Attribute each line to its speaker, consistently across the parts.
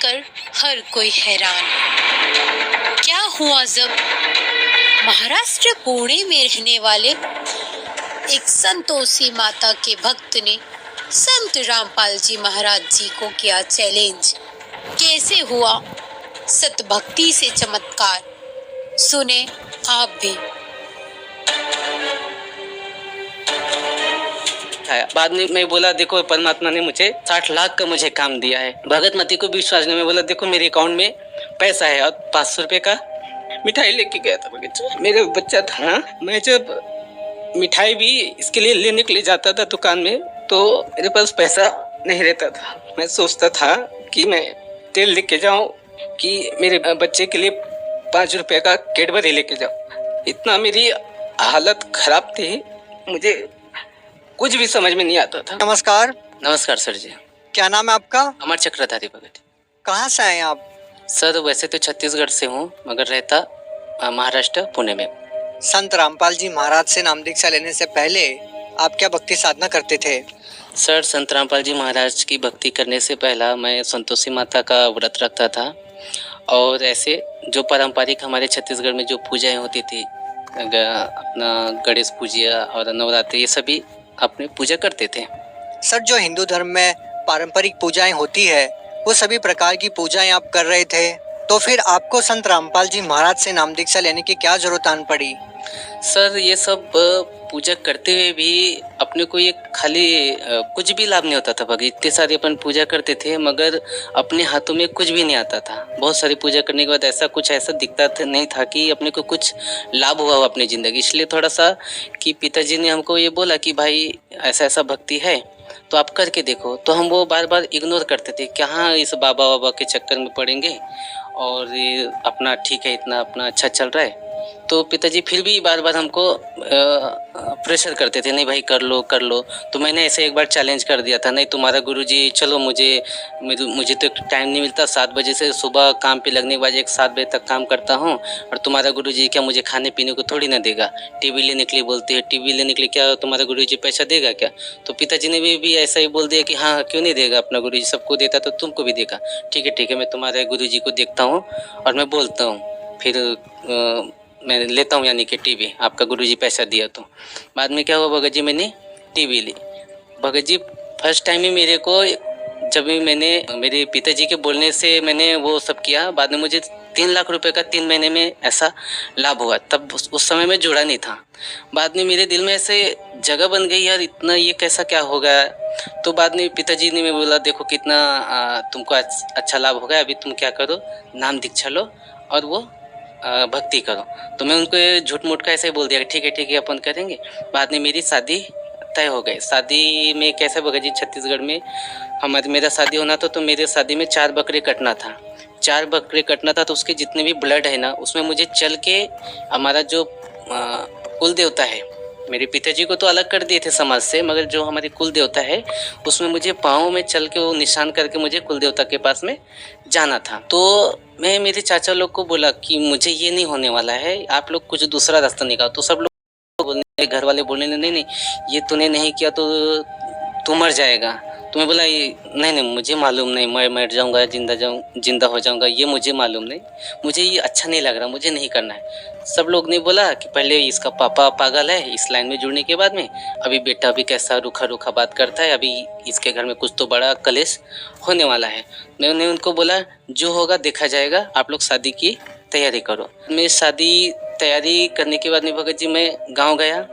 Speaker 1: देखकर हर कोई हैरान। क्या हुआ जब महाराष्ट्र पुणे में रहने वाले एक संतोषी माता के भक्त ने संत रामपाल जी महाराज जी को किया चैलेंज। कैसे हुआ सत भक्ति से चमत्कार, सुने आप भी।
Speaker 2: बाद में मैं बोला देखो परमात्मा ने मुझे 60 लाख का मुझे काम दिया है। भगत मती को भी विश्वास नहीं। मैं बोला देखो मेरे अकाउंट में पैसा है और 500 रुपए का मिठाई लेके गया था बगीचा। मेरे बच्चा था ना, मैं जब मिठाई भी इसके लिए लेने के लिए जाता था दुकान में तो मेरे पास पैसा नहीं रहता था। मैं सोचता था कि मैं तेल लेके जाऊं कि मेरे बच्चे के लिए 5 रुपए का कैडबरी लेके जाऊं। इतना मेरी हालत खराब थी, मुझे कुछ भी समझ में नहीं आता था।
Speaker 3: नमस्कार।
Speaker 2: नमस्कार सर जी।
Speaker 3: क्या नाम है आपका?
Speaker 2: अमर चक्रधारी भगत।
Speaker 3: कहाँ से आए आप?
Speaker 2: सर वैसे तो छत्तीसगढ़ से हूँ मगर रहता महाराष्ट्र पुणे में।
Speaker 3: संत रामपाल जी महाराज से नाम दीक्षा लेने से पहले आप क्या भक्ति साधना करते थे?
Speaker 2: सर संत रामपाल जी महाराज की भक्ति करने से पहला मैं संतोषी माता का व्रत रखता था और ऐसे जो पारंपरिक हमारे छत्तीसगढ़ में जो पूजाएं होती थी, अपना गणेश पूजा और नवरात्रि, ये सभी अपने पूजा करते थे।
Speaker 3: सर जो हिंदू धर्म में पारंपरिक पूजाएं होती है वो सभी प्रकार की पूजाएं आप कर रहे थे, तो फिर आपको संत रामपाल जी महाराज से नाम दीक्षा लेने की क्या जरूरत आन पड़ी?
Speaker 2: सर ये सब पूजा करते हुए भी अपने को ये खाली कुछ भी लाभ नहीं होता था। भगत इतने सारे अपन पूजा करते थे मगर अपने हाथों में कुछ भी नहीं आता था। बहुत सारी पूजा करने के बाद ऐसा दिखता नहीं था कि अपने को कुछ लाभ हुआ हो अपनी ज़िंदगी। इसलिए थोड़ा सा कि पिताजी ने हमको ये बोला कि भाई ऐसा भक्ति है तो आप करके देखो। तो हम वो बार बार इग्नोर करते थे कि हाँ इस बाबा के चक्कर में पड़ेंगे और ये अपना ठीक है, इतना अपना अच्छा चल रहा है। तो पिताजी फिर भी बार बार हमको प्रेशर करते थे, नहीं भाई कर लो। तो मैंने ऐसे एक बार चैलेंज कर दिया था, नहीं तुम्हारा गुरुजी चलो, मुझे तो टाइम नहीं मिलता। 7 बजे से सुबह काम पे लगने के बाद 7 बजे तक काम करता हूँ और तुम्हारा गुरुजी क्या मुझे खाने पीने को थोड़ी ना देगा। टीवी लेने के लिए बोलते हैं, टीवी लेने के लिए क्या तुम्हारा गुरुजी पैसा देगा क्या? तो पिताजी ने भी ऐसा ही बोल दिया कि हाँ क्यों नहीं देगा, अपना गुरुजी सबको देता तो तुमको भी देगा। ठीक है मैं तुम्हारे गुरुजी को देखता हूँ और मैं बोलता हूँ, फिर मैं लेता हूँ यानी कि टीवी, आपका गुरुजी पैसा दिया। तो बाद में क्या हुआ भगत जी, मैंने टीवी ली। भगत जी फर्स्ट टाइम ही मेरे को, जब भी मैंने मेरे पिताजी के बोलने से मैंने वो सब किया, बाद में मुझे 3 लाख रुपए का 3 महीने में ऐसा लाभ हुआ। तब उस समय मैं जुड़ा नहीं था। बाद में मेरे दिल में ऐसे जगह बन गई, यार इतना ये कैसा क्या हो गया। तो बाद में पिताजी ने मैं बोला देखो कितना तुमको अच्छा लाभ हो गया, अभी तुम क्या करो, नाम दीक्षा लो और वो भक्ति करो। तो मैं उनको झूठ मूठ का ऐसे ही बोल दिया ठीक है अपन करेंगे। बाद में मेरी शादी तय हो गई। शादी में कैसे भगत जी, छत्तीसगढ़ में मेरा शादी होना था तो मेरे शादी में 4 बकरे कटना था। 4 बकरे कटना था तो उसके जितने भी ब्लड है ना, उसमें मुझे चल के हमारा जो कुल देवता है, मेरे पिताजी को तो अलग कर दिए थे समाज से, मगर जो हमारी कुल देवता है उसमें मुझे पाँव में चल के वो निशान करके मुझे कुल देवता के पास में जाना था। तो मैं मेरे चाचा लोग को बोला कि मुझे ये नहीं होने वाला है, आप लोग कुछ दूसरा रास्ता निकालो। तो सब लोग बोलने, घर वाले बोलने नहीं ये तूने नहीं किया तो तू मर जाएगा। तो मैं बोला नहीं मुझे मालूम नहीं, मैं मर जाऊंगा जिंदा हो जाऊंगा, ये मुझे मालूम नहीं, मुझे ये अच्छा नहीं लग रहा, मुझे नहीं करना है। सब लोग ने बोला कि पहले इसका पापा पागल है इस लाइन में जुड़ने के बाद में, अभी बेटा भी कैसा रूखा बात करता है, अभी इसके घर में कुछ तो बड़ा कलेश होने वाला है। मैंने उनको बोला जो होगा देखा जाएगा, आप लोग शादी की तैयारी करो। मैं शादी तैयारी करने के बाद में भगत जी मैं गाँव गया,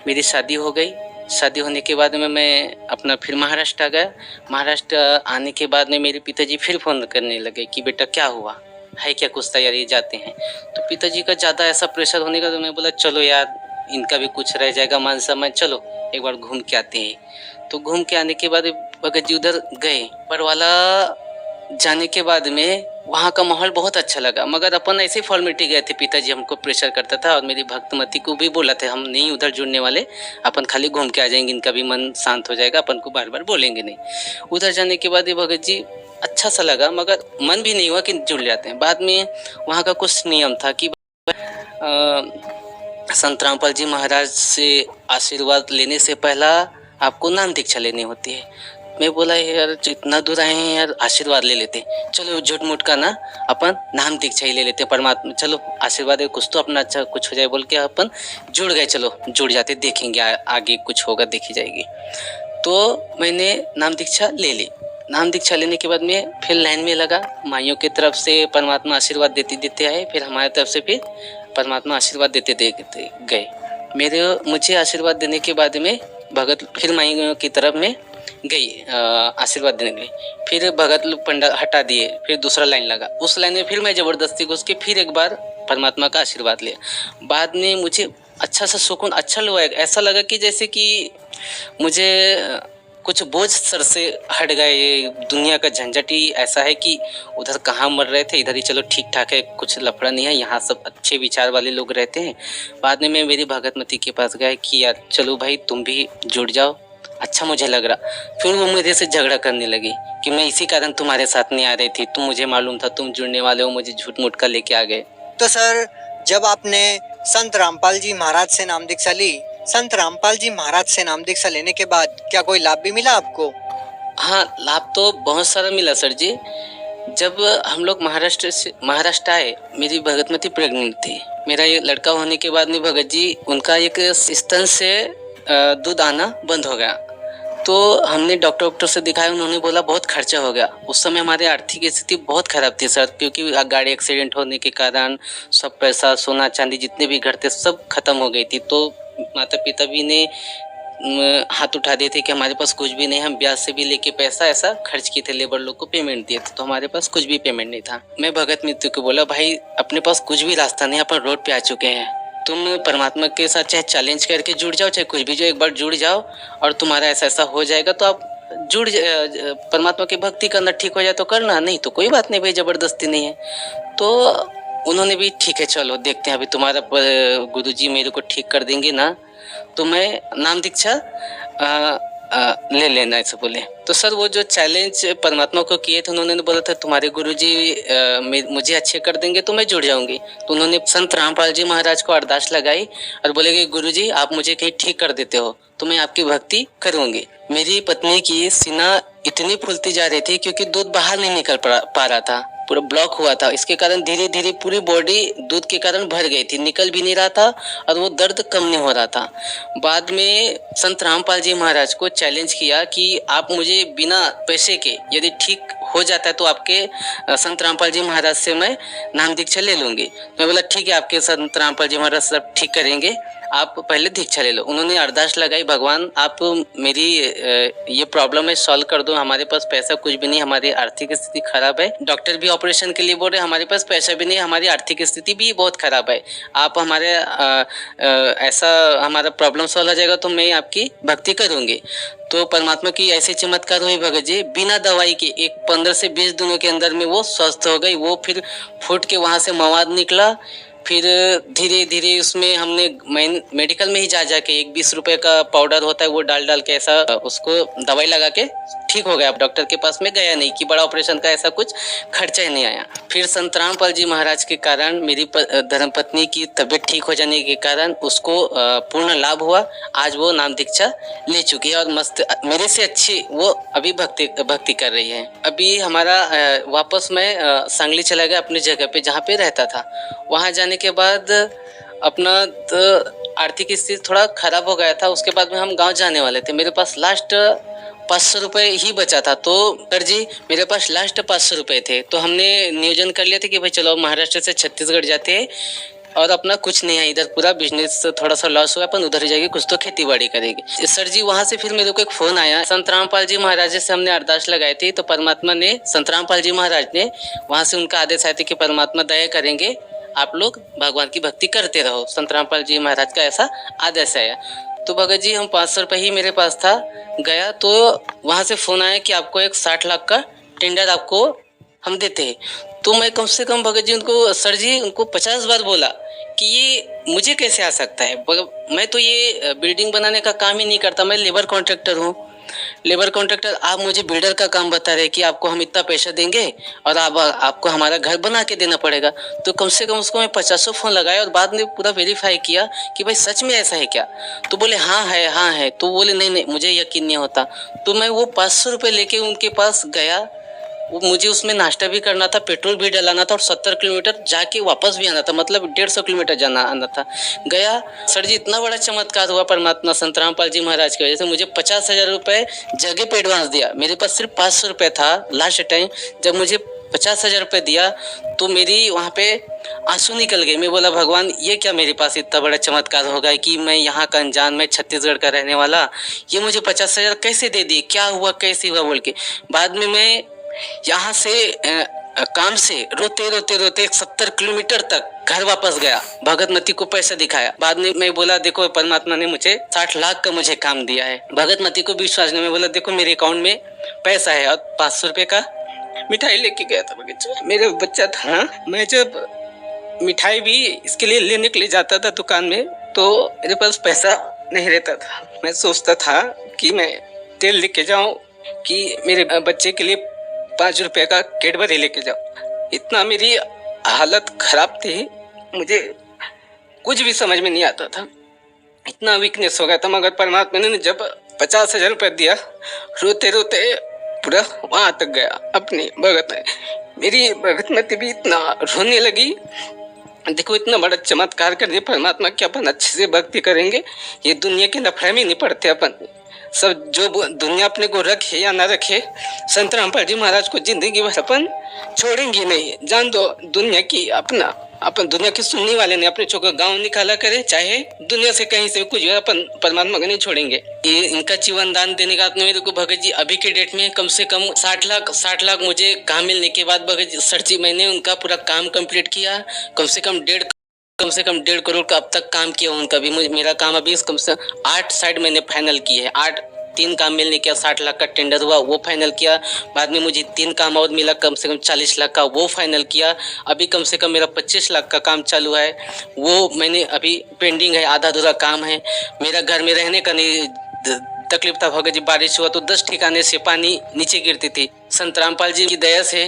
Speaker 2: मेरी शादी हो गई। शादी होने के बाद में मैं अपना फिर महाराष्ट्र आ गया। महाराष्ट्र आने के बाद में मेरे पिताजी फिर फ़ोन करने लगे कि बेटा क्या हुआ है, क्या कुछ तैयारी जाते हैं। तो पिताजी का ज़्यादा ऐसा प्रेशर होने का, तो मैं बोला चलो यार इनका भी कुछ रह जाएगा मान सम्मान, चलो एक बार घूम के आते हैं। तो घूम के आने के बाद भगत जी उधर गए। पर वाला जाने के बाद में वहाँ का माहौल बहुत अच्छा लगा, मगर अपन ऐसे फॉर्मेलिटी गए थे। पिताजी हमको प्रेशर करता था और मेरी भक्तमती को भी बोला था हम नहीं उधर जुड़ने वाले, अपन खाली घूम के आ जाएंगे, इनका भी मन शांत हो जाएगा, अपन को बार बार बोलेंगे नहीं। उधर जाने के बाद ये भगत जी अच्छा सा लगा, मगर मन भी नहीं हुआ कि जुड़ जाते हैं। बाद में वहाँ का कुछ नियम था कि संत रामपाल जी महाराज से आशीर्वाद लेने से पहला आपको नाम दीक्षा लेनी होती है। मैं बोला यार इतना दूर आए हैं यार, आशीर्वाद ले लेते, चलो झूठ मूठ का ना अपन नाम दीक्षा ही ले लेते परमात्मा, चलो आशीर्वाद है कुछ तो अपना अच्छा कुछ हो जाए बोल के अपन जुड़ गए, चलो जुड़ जाते देखेंगे आगे कुछ होगा देखी जाएगी। तो मैंने नाम दीक्षा ले ली। नाम दीक्षा लेने के बाद में फिर लाइन में लगा, माइयों की तरफ से परमात्मा आशीर्वाद देते देते आए, फिर हमारी तरफ से फिर परमात्मा आशीर्वाद देते देते गए। मुझे आशीर्वाद देने के बाद में भगत फिर माइयों की तरफ में गई आशीर्वाद देने गई, फिर भगत लोग पंडा हटा दिए, फिर दूसरा लाइन लगा, उस लाइन में फिर मैं ज़बरदस्ती घुस के फिर एक बार परमात्मा का आशीर्वाद लिया। बाद में मुझे अच्छा सा सुकून अच्छा लगा, ऐसा लगा कि जैसे कि मुझे कुछ बोझ सर से हट गए, ये दुनिया का झंझट ही ऐसा है कि उधर कहाँ मर रहे थे, इधर ही चलो ठीक ठाक है, कुछ लफड़ा नहीं है, यहाँ सब अच्छे विचार वाले लोग रहते हैं। बाद में मैं मेरी भगतमती के पास गया कि यार चलो भाई तुम भी जुड़ जाओ, अच्छा मुझे लग रहा। फिर वो मेरे से झगड़ा करने लगी कि मैं इसी कारण तुम्हारे साथ नहीं आ रही थी, तुम मुझे मालूम था तुम जुड़ने वाले हो, मुझे झूठ मूठ का लेके आ गए।
Speaker 3: तो सर जब आपने संत रामपाल जी महाराज से नाम दीक्षा ली, संत रामपाल जी महाराज से नाम दीक्षा लेने के बाद क्या कोई लाभ भी मिला आपको?
Speaker 2: हाँ, लाभ तो बहुत सारा मिला सर जी। जब हम लोग महाराष्ट्र आए, मेरी भगतमती प्रेग्नेंट थी। मेरा ये लड़का होने के बाद में भगत जी उनका एक स्तन से दूध आना बंद हो गया। तो हमने डॉक्टर से दिखाया, उन्होंने बोला बहुत खर्चा हो गया। उस समय हमारी आर्थिक स्थिति बहुत खराब थी सर, क्योंकि गाड़ी एक्सीडेंट होने के कारण सब पैसा सोना चांदी जितने भी घर थे सब खत्म हो गई थी। तो माता पिता भी ने हाथ उठा दिए थे कि हमारे पास कुछ भी नहीं, हम ब्याज से भी लेके पैसा ऐसा खर्च किए थे, लेबर लोग को पेमेंट दिए थे, तो हमारे पास कुछ भी पेमेंट नहीं था। मैं भगत मित्र को बोला भाई अपने पास कुछ भी रास्ता नहीं, अपन रोड पे आ चुके हैं, तुम परमात्मा के साथ चाहे चैलेंज करके जुड़ जाओ, चाहे कुछ भी जो एक बार जुड़ जाओ और तुम्हारा ऐसा ऐसा हो जाएगा, तो आप परमात्मा की भक्ति करना ठीक हो जाए तो करना, नहीं तो कोई बात नहीं भाई, जबरदस्ती नहीं है। तो उन्होंने भी ठीक है चलो देखते हैं, अभी तुम्हारा गुरुजी मेरे को ठीक कर देंगे ना तो मैं नाम दीक्षा ले लेना, ऐसे बोले। तो सर वो जो चैलेंज परमात्मा को किए थे, उन्होंने बोला था तुम्हारे गुरुजी मुझे अच्छे कर देंगे तो मैं जुड़ जाऊंगी। तो उन्होंने संत रामपाल जी महाराज को अरदास लगाई और बोले कि गुरुजी आप मुझे कहीं ठीक कर देते हो तो मैं आपकी भक्ति करूंगी। मेरी पत्नी की सीना इतनी फूलती जा रही थी क्योंकि दूध बाहर नहीं निकल पा रहा था, पूरा ब्लॉक हुआ था। इसके कारण धीरे धीरे पूरी बॉडी दूध के कारण भर गई थी, निकल भी नहीं रहा था और वो दर्द कम नहीं हो रहा था। बाद में संत रामपाल जी महाराज को चैलेंज किया कि आप मुझे बिना पैसे के यदि ठीक हो जाता है तो आपके संत रामपाल जी महाराज से मैं नाम दीक्षा ले लूंगी। मैं बोला ठीक है, आपके संत रामपाल जी महाराज सब ठीक करेंगे, आप पहले दीक्षा ले लो। उन्होंने अरदास लगाई, भगवान आप मेरी ये प्रॉब्लम है सॉल्व कर दो, हमारे पास पैसा कुछ भी नहीं, हमारी आर्थिक स्थिति खराब है, डॉक्टर भी ऑपरेशन के लिए बोल रहे, हमारे पास पैसा भी नहीं, हमारी आर्थिक स्थिति भी बहुत खराब है, आप हमारे ऐसा हमारा प्रॉब्लम सॉल्व हो जाएगा तो मैं आपकी भक्ति करूंगी। तो परमात्मा की ऐसे चमत्कार हुई भगत जी, बिना दवाई के एक 15 से 20 दिनों के अंदर में वो स्वस्थ हो गई। वो फिर फूट के वहाँ से मवाद निकला, फिर धीरे धीरे उसमें हमने मेडिकल में ही जा के 20 रुपए का पाउडर होता है वो डाल के ऐसा उसको दवाई लगा के ठीक हो गया। डॉक्टर के पास में गया नहीं कि बड़ा ऑपरेशन का ऐसा कुछ खर्चा ही नहीं आया। फिर संत रामपाल जी महाराज के कारण मेरी धर्मपत्नी की तबीयत ठीक हो जाने के कारण उसको पूर्ण लाभ हुआ। आज वो नाम दीक्षा ले चुकी है और मस्त मेरे से अच्छी वो अभी भक्ति कर रही है। अभी हमारा वापस मैं सांगली चला गया अपनी जगह पे जहाँ पे रहता था। वहाँ जाने के बाद अपना आर्थिक स्थिति थोड़ा खराब हो गया था। उसके बाद में हम गाँव जाने वाले थे, मेरे पास लास्ट 500 रुपये ही बचा था। तो सर जी मेरे पास लास्ट 500 रुपये थे, तो हमने नियोजन कर लिया था कि भाई चलो महाराष्ट्र से छत्तीसगढ़ जाते हैं और अपना कुछ नहीं है, इधर पूरा बिजनेस थोड़ा सा लॉस हुआ, अपन उधर ही जाके कुछ तो खेती बाड़ी करेंगे। सर जी वहाँ से फिर मेरे को एक फोन आया, संत रामपाल जी महाराज से हमने अरदास लगाई थी, तो परमात्मा ने संत रामपाल जी महाराज ने वहाँ से उनका आदेश आया था कि परमात्मा दया करेंगे, आप लोग भगवान की भक्ति करते रहो। संत रामपाल जी महाराज का ऐसा आदेश आया। तो भगत जी हम 500 रुपये ही मेरे पास था, गया तो वहाँ से फ़ोन आया कि आपको एक 60 लाख का टेंडर आपको हम देते हैं। तो मैं कम से कम भगत जी उनको सर जी उनको 50 बार बोला कि ये मुझे कैसे आ सकता है, मैं तो ये बिल्डिंग बनाने का काम ही नहीं करता, मैं लेबर कॉन्ट्रैक्टर हूँ। लेबर कॉन्ट्रैक्टर, आप मुझे बिल्डर का काम बता रहे कि आपको हम इतना पैसा देंगे और आपको हमारा घर बना के देना पड़ेगा। तो कम से कम उसको मैं 50 फोन लगाया और बाद में पूरा वेरीफाई किया कि भाई सच में ऐसा है क्या। तो बोले हाँ है। तो बोले नहीं मुझे यकीन नहीं होता। तो मैं वो 500 रुपये लेके उनके पास गया। वो मुझे उसमें नाश्ता भी करना था, पेट्रोल भी डलाना था और 70 किलोमीटर जाके वापस भी आना था, मतलब 150 किलोमीटर जाना आना था। गया, सर जी इतना बड़ा चमत्कार हुआ परमात्मा संत रामपाल जी महाराज की वजह से। मुझे 50,000 रुपये जगह पे एडवांस दिया। मेरे पास सिर्फ 500 रुपये था लास्ट टाइम। जब मुझे 50,000 रुपये दिया तो मेरी वहाँ पे आंसू निकल गए। मैं बोला भगवान ये क्या मेरे पास इतना बड़ा चमत्कार होगा कि मैं यहाँ का अनजान, मैं छत्तीसगढ़ का रहने वाला, ये मुझे 50,000 कैसे दे दिए, क्या हुआ कैसे हुआ बोल के। बाद में मैं यहाँ से काम से रोते 70 किलोमीटर तक घर वापस गया। भगत मती को पैसा दिखाया। बाद में मैं बोला देखो परमात्मा ने मुझे 60 लाख का मुझे काम दिया है। भगत मती को विश्वास नहीं। मैं बोला देखो मेरे अकाउंट में पैसा है और 500 रुपये का मिठाई लेके गया था बगीचा। मेरा बच्चा था, मैं जब मिठाई भी इसके लिए लेने के लिए जाता था दुकान में तो मेरे पास पैसा नहीं रहता था। मैं सोचता था कि मैं तेल लेके जाऊं कि मेरे बच्चे के लिए 5 रुपए का कैडबरी लेके जाओ। इतना मेरी हालत खराब थी, मुझे कुछ भी समझ में नहीं आता था, इतना वीकनेस हो गया था। मगर परमात्मा ने जब 50,000 रुपये दिया, रोते रोते पूरा वहाँ तक गया अपनी भगत में। मेरी भगत में भी इतना रोने लगी। देखो इतना बड़ा चमत्कार कर दिया परमात्मा कि अपन अच्छे से भक्ति करेंगे, ये दुनिया के नफरे में नहीं पड़ते अपन। सब जो दुनिया अपने को रखे या ना रखे, संत रामपाल जी महाराज को जिंदगी भर अपन छोड़ेंगे नहीं। जान दो दुनिया की अपन दुनिया के सुनने वाले ने अपने चौका गांव निकाला करे, चाहे दुनिया से कहीं से कुछ अपन परमात्मा को नहीं छोड़ेंगे। ये इनका जीवन दान देने का मेरे को भगत जी अभी के डेट में कम से कम 60 लाख मुझे काम मिलने के बाद भगत जी सर जी मैंने उनका पूरा काम कंप्लीट किया। कम से कम 1.5 करोड़ का अब तक काम किया उनका भी। मेरा काम अभी कम से 8 साइड मैंने फाइनल किए हैं। 3 काम मिलने किया, 60 लाख का टेंडर हुआ वो फाइनल किया। बाद में मुझे 3 काम और मिला कम से कम 40 लाख का, वो फाइनल किया। अभी कम से कम मेरा 25 लाख का काम चालू है, वो मैंने अभी पेंडिंग है, आधा अधूरा काम है। मेरा घर में रहने का नहीं तकलीफ था भगत जी। बारिश हुआ तो 10 ठिकाने से पानी नीचे गिरती थी। संत रामपाल जी की दया से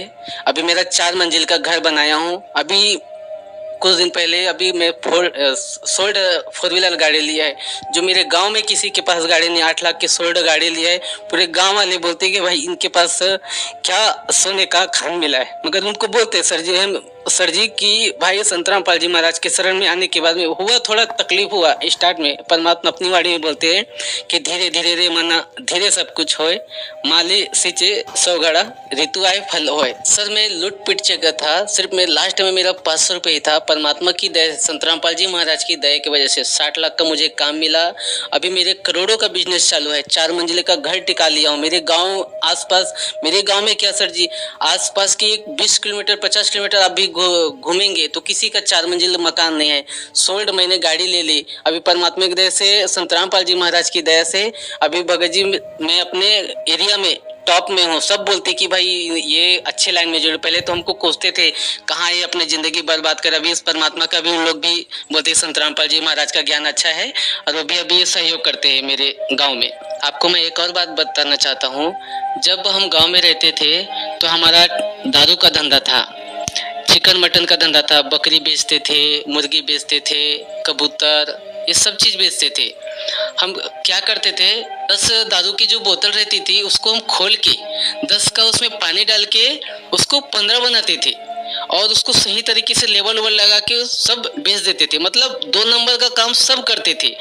Speaker 2: अभी मेरा 4 मंजिल का घर बनाया हूँ। अभी कुछ दिन पहले अभी मैं सोल्ड 4 व्हीलर गाड़ी लिया है, जो मेरे गांव में किसी के पास गाड़ी नहीं। 8 लाख की सोल्ड गाड़ी लिया है। पूरे गांव वाले बोलते हैं कि भाई इनके पास क्या सोने का खान मिला है। मगर उनको बोलते सर जी की भाई संत रामपाल जी महाराज के शरण में आने के बाद में हुआ थोड़ा तकलीफ हुआ स्टार्ट में। परमात्मा अपनी वाणी में बोलते हैं कि धीरे धीरे रे मना धीरे सब कुछ होए, माले सिंचे सौगड़ा ऋतु आए फल होए। सर मैं लुट पिट जगह था, सिर्फ मैं लास्ट में मेरा 500 रुपये ही था। परमात्मा की दया, संत रामपाल जी महाराज की दया की वजह से 60 लाख का मुझे काम मिला। अभी मेरे करोड़ों का बिजनेस चालू है। 4 मंजिले का घर टिका लिया हूँ। मेरे गाँव आसपास, मेरे गाँव में क्या सर जी, आसपास की 20 किलोमीटर 50 किलोमीटर अभी घूमेंगे तो किसी का 4 मंजिल मकान नहीं है। सोल्ड मैंने गाड़ी ले ली। अभी परमात्मा की दया से, संत रामपाल जी महाराज की दया से अभी भगत जी मैं अपने एरिया में टॉप में हूँ। सब बोलते कि भाई ये अच्छे लाइन में जुड़े। पहले तो हमको कोसते थे कहाँ ये अपने जिंदगी बर्बाद कर। अभी इस परमात्मा का भी उन लोग भी बोलते संत रामपाल जी महाराज का ज्ञान अच्छा है और वो भी अभी सहयोग करते हैं मेरे गाँव में। आपको मैं एक और बात बताना चाहता हूँ। जब हम गाँव में रहते थे तो हमारा दारू का धंधा था, चिकन मटन का धंधा था, बकरी बेचते थे, मुर्गी बेचते थे, कबूतर, ये सब चीज बेचते थे। हम क्या करते थे, 10 दारू की जो बोतल रहती थी उसको हम खोल के 10 का उसमें पानी डाल के उसको 15 बनाते थे और उसको सही तरीके से लेबल लगा के सब बेच देते थे। मतलब 2 नंबर का काम सब करते थे।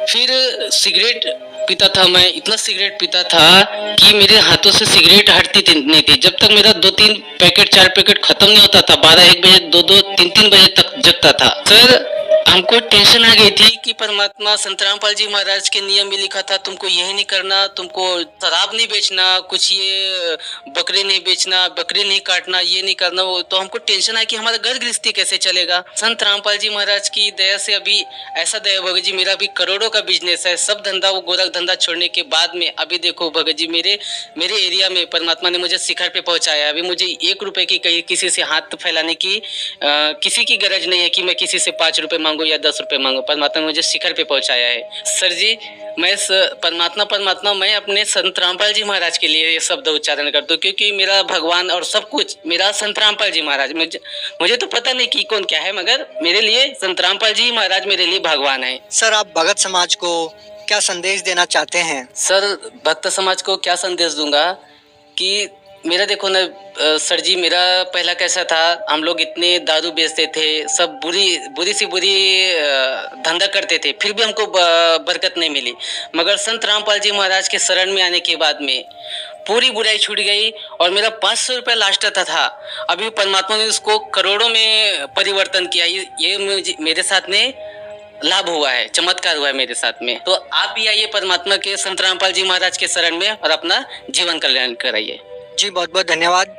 Speaker 2: फिर सिगरेट पीता था मैं, इतना सिगरेट पीता था कि मेरे हाथों से सिगरेट हटती नहीं थी। जब तक मेरा 2-3 पैकेट 4 पैकेट खत्म नहीं होता था, 12-1 बजे 2-2 3-3 बजे तक जगता था। सर हमको टेंशन आ गई थी कि परमात्मा संत रामपाल जी महाराज के नियम में लिखा था तुमको यही नहीं करना, तुमको शराब नहीं बेचना, कुछ ये बकरे नहीं बेचना, बकरे नहीं काटना, ये नहीं करना। वो तो हमको टेंशन है कि हमारा घर गृहस्थी कैसे चलेगा। संत रामपाल जी महाराज की दया से अभी ऐसा दया भगत जी, मेरा अभी करोड़ों का बिजनेस है। सब धंधा वो गोरख धंधा छोड़ने के बाद में अभी देखो भगत जी मेरे एरिया में परमात्मा ने मुझे शिखर पे पहुंचाया। अभी मुझे 1 रुपए की कहीं किसी से हाथ फैलाने की किसी की गरज नहीं है कि मैं किसी से 5 रुपए मांगू। मांगो या 10 रुपए मांगो, परमात्मा ने मुझे शिखर पे पहुंचाया है। सर जी, मैं परमात्मा मैं अपने संत रामपाल जी महाराज के लिए ये शब्द उच्चारण करता हूँ, क्योंकि मेरा भगवान और सब कुछ मेरा संत रामपाल जी महाराज। मुझे तो पता नहीं कि कौन क्या है, मगर मेरे लिए संत रामपाल जी महाराज मेरे लिए भगवान है।
Speaker 3: सर, आप भगत समाज को क्या संदेश देना चाहते हैं?
Speaker 2: सर, भक्त समाज को क्या संदेश दूंगा कि मेरा देखो ना सर जी, मेरा पहला कैसा था, हम लोग इतने दारू बेचते थे, सब बुरी सी बुरी धंधा करते थे, फिर भी हमको बरकत नहीं मिली। मगर संत रामपाल जी महाराज के शरण में आने के बाद में पूरी बुराई छूट गई और मेरा 500 रुपये लास्ट था। अभी परमात्मा ने उसको करोड़ों में परिवर्तन किया। ये मेरे साथ में लाभ हुआ है, चमत्कार हुआ है मेरे साथ में। तो आप भी आइए परमात्मा के संत रामपाल जी महाराज के शरण में और अपना जीवन कल्याण कराइए।
Speaker 3: जी, बहुत बहुत धन्यवाद।